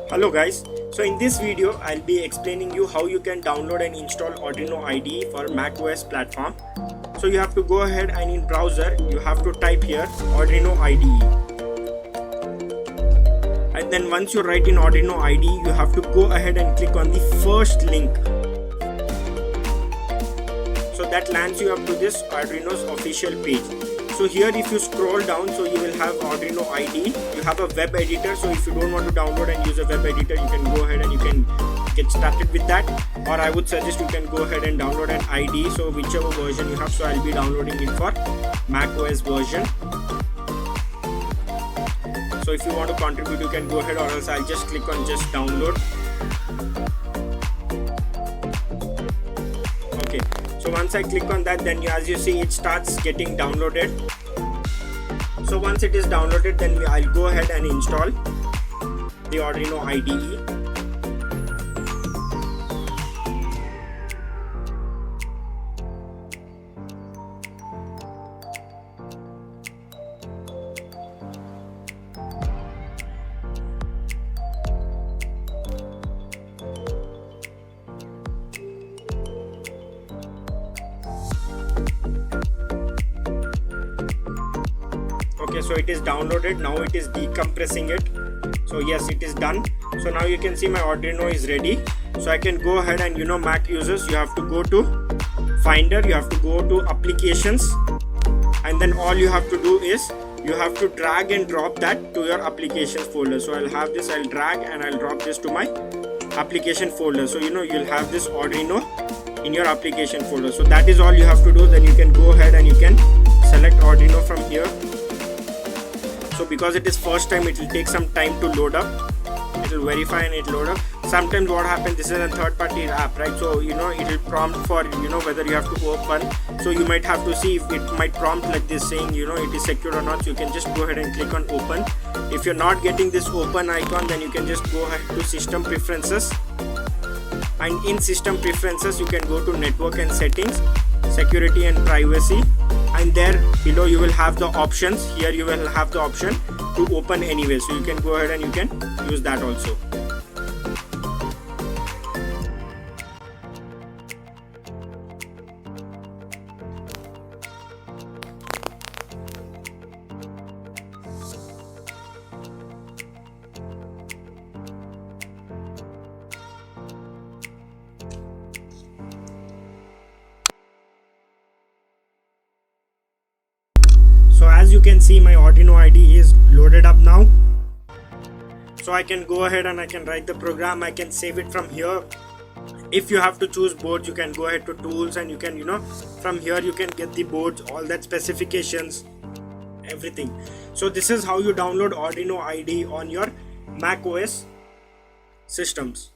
Hello guys, so in this video I'll be explaining you how you can download and install Arduino IDE for macOS platform. So you have to go ahead and in browser you have to type here Arduino IDE. And then once you write in Arduino IDE, you have to go ahead and click on the first link. So that lands you up to this Arduino's official page. So here if you scroll down, so you will have Arduino IDE. You have a web editor, so if you don't want to download and use a web editor, you can go ahead and you can get started with that. Or I would suggest you can go ahead and download an IDE, so whichever version you have. So I'll be downloading it for macOS version. So if you want to contribute, you can go ahead, or else I'll just click on just download. Okay, so once I click on that, then as you see it starts getting downloaded. So once it is downloaded, then I'll go ahead and install the Arduino IDE. Okay, so it is downloaded. Now it is decompressing it. So yes, it is done. So now you can see my Arduino is ready. So I can go ahead and Mac users, you have to go to Finder, you have to go to Applications, and then all you have to do is you have to drag and drop that to your Applications folder. So I'll have this, I'll drag and I'll drop this to my application folder. So you'll have this Arduino in your application folder. So that is all you have to do. Then you can go ahead and you can select Arduino from here. So because it is first time, it will take some time to load up. It will verify and it load up. Sometimes what happens, this is a third party app, right? So it will prompt for whether you have to open. So you might have to see if it might prompt like this saying it is secure or not. So you can just go ahead and click on open. If you're not getting this open icon, then you can just go ahead to system preferences, and in system preferences you can go to network and settings, security and privacy, and there below you will have the options. Here you will have the option to open anyway, so you can go ahead and you can use that also. So as you can see, my Arduino IDE is loaded up now. So I can go ahead and I can write the program. I can save it from here. If you have to choose boards, you can go ahead to tools, and you can from here you can get the boards, all that specifications, everything. So this is how you download Arduino IDE on your macOS systems.